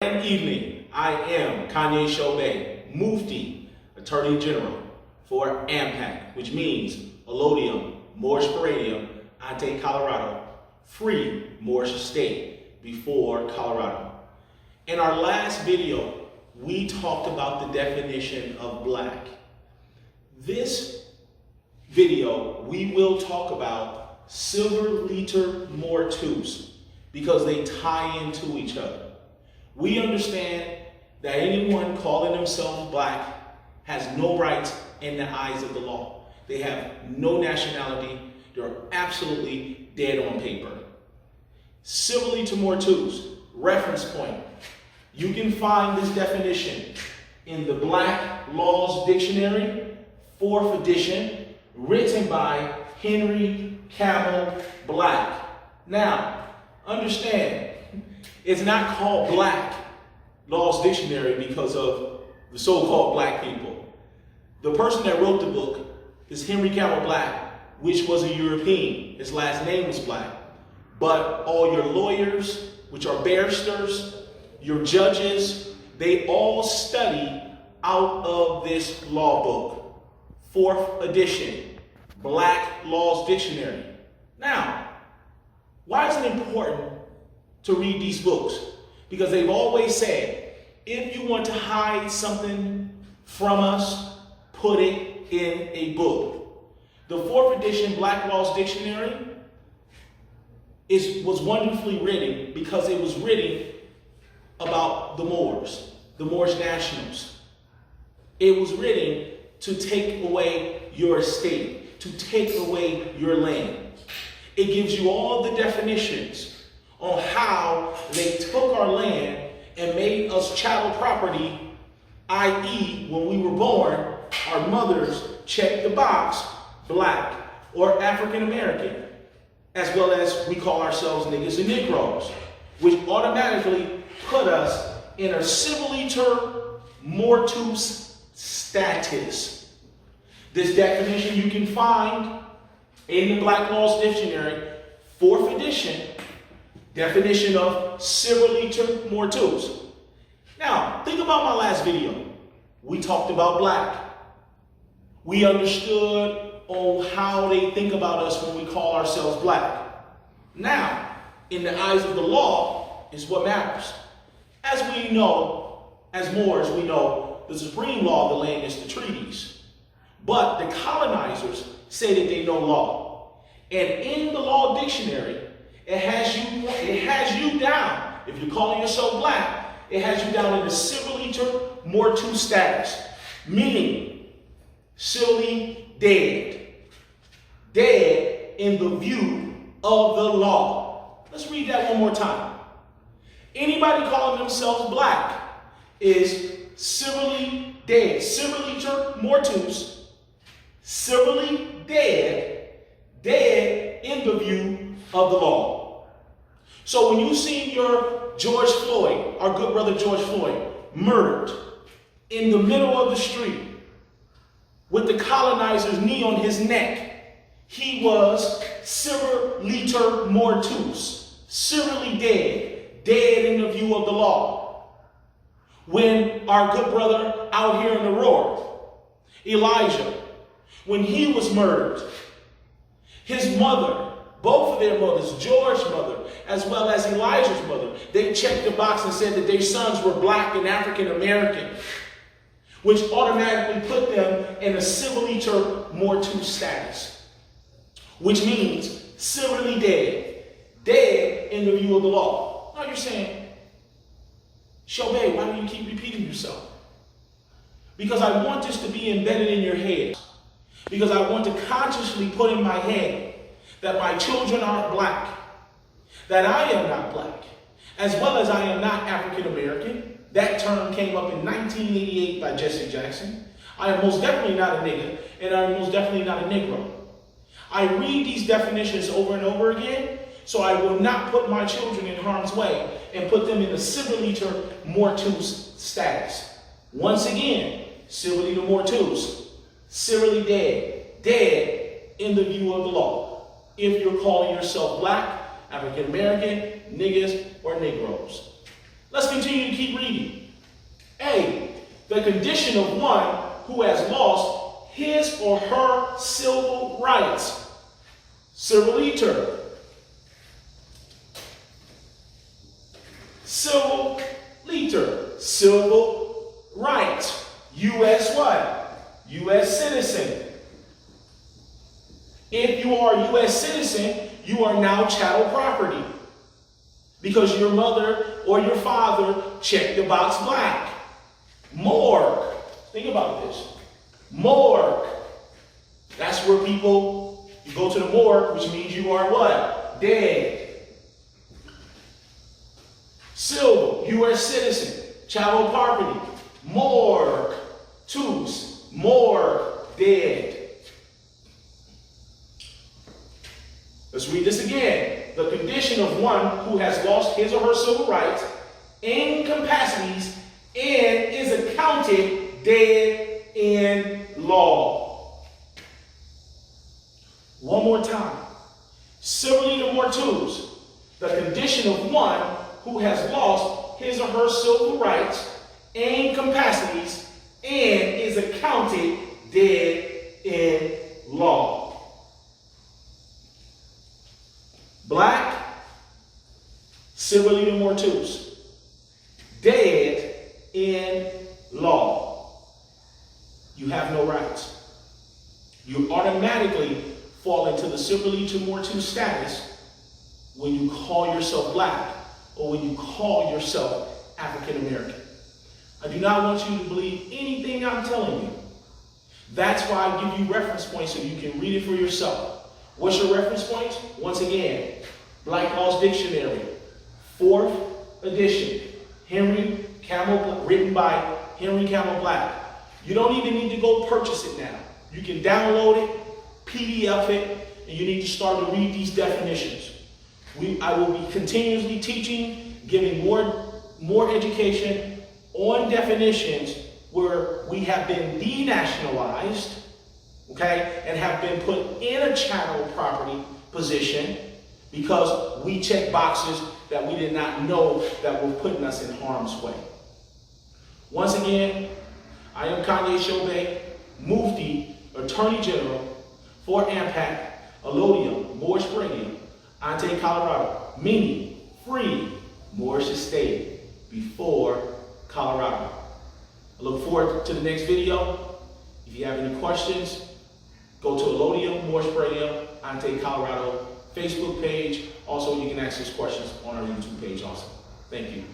Good evening. I am Kanye Shobe, Mufti, Attorney General for AMPAC, which means Allodium, Moorish Paradium, ante Colorado, free Moorish state before Colorado. In our last video, we talked about the definition of black. This video, we will talk about civiliter mortuus because they tie into each other. We understand that anyone calling themselves black has no rights in the eyes of the law. They have no nationality. They're absolutely dead on paper. Civiliter mortuus, reference point. You can find this definition in the Black Laws Dictionary, 4th edition, written by Henry Campbell Black. Now, understand, it's not called Black Laws Dictionary because of the so-called black people. The person that wrote the book is Henry Campbell Black, which was a European. His last name was Black. But all your lawyers, which are barristers, your judges, they all study out of this law book. 4th edition, Black Laws Dictionary. Now, why is it important to read these books? Because they've always said, if you want to hide something from us, put it in a book. The 4th edition Black Laws Dictionary was wonderfully written because it was written about the Moors, the Moorish nationals. It was written to take away your estate, to take away your land. It gives you all the definitions on how they took our land and made us chattel property, i.e., when we were born, our mothers checked the box, black or African American, as well as we call ourselves niggas and Negroes, which automatically put us in a civiliter mortuus status. This definition you can find in the Black Laws Dictionary, 4th edition, definition of civiliter mortuus. Now, think about my last video. We talked about black. We understood on how they think about us when we call ourselves black. Now, in the eyes of the law, is what matters. As we know, as Moors, we know the supreme law of the land is the treaties. But the colonizers say that they know law. And in the law dictionary, it has you down, if you're calling yourself black, it has you down in the civiliter mortuus status, meaning civilly dead. Dead in the view of the law. Let's read that one more time. Anybody calling themselves black is civilly dead. Civiliter mortuus, civilly dead, dead in the view of the law. So when you see your George Floyd, our good brother George Floyd, murdered in the middle of the street with the colonizer's knee on his neck, he was civiliter mortuus, civilly dead, dead in the view of the law. When our good brother out here in Aurora, Elijah, when he was murdered, his mother, both of their mothers, George's mother, as well as Elijah's mother, they checked the box and said that their sons were black and African American, which automatically put them in a civiliter mortuus status, which means civilly dead, dead in the view of the law. Now you're saying, Shobe, why do you keep repeating yourself? Because I want this to be embedded in your head. Because I want to consciously put in my head that my children aren't black, that I am not black, as well as I am not African American. That term came up in 1988 by Jesse Jackson. I am most definitely not a nigga, and I am most definitely not a Negro. I read these definitions over and over again, so I will not put my children in harm's way and put them in the civiliter mortuus status. Once again, civiliter mortuus, civilly dead, dead in the view of the law. If you're calling yourself black, African American, niggas, or Negroes. Let's continue to keep reading. A, the condition of one who has lost his or her civil rights. Civiliter. Civiliter. Civil rights. U.S. what? U.S. citizen. If you are a U.S. citizen, you are now chattel property because your mother or your father checked the box black. Morgue. Think about this. Morgue. That's where people, you go to the morgue, which means you are what? Dead. Civil, U.S. citizen, chattel property. Morgue. Mortuus, morgue, dead. Let's read this again. The condition of one who has lost his or her civil rights and capacities and is accounted dead in law. One more time. Civiliter mortuus. The condition of one who has lost his or her civil rights and capacities and is accounted dead in law. Black, civiliter mortuus, dead in law. You have no rights. You automatically fall into the civiliter mortuus status when you call yourself black or when you call yourself African American. I do not want you to believe anything I'm telling you. That's why I give you reference points so you can read it for yourself. What's your reference points? Once again, Black Law's Dictionary, 4th edition, written by Henry Campbell Black. You don't even need to go purchase it now. You can download it, PDF it, and you need to start to read these definitions. I will be continuously teaching, giving more education on definitions where we have been denationalized, okay, and have been put in a chattel property position because we check boxes that we did not know that were putting us in harm's way. Once again, I am Kanye Shobe, Mufti, Attorney General for AMPAC, Elodium, Moorish Springium, Ante Colorado, meaning free Moorish estate before Colorado. I look forward to the next video. If you have any questions, go to Elodium, Moorish Springium, Ante Colorado Facebook page. Also, you can ask us questions on our YouTube page also. Thank you.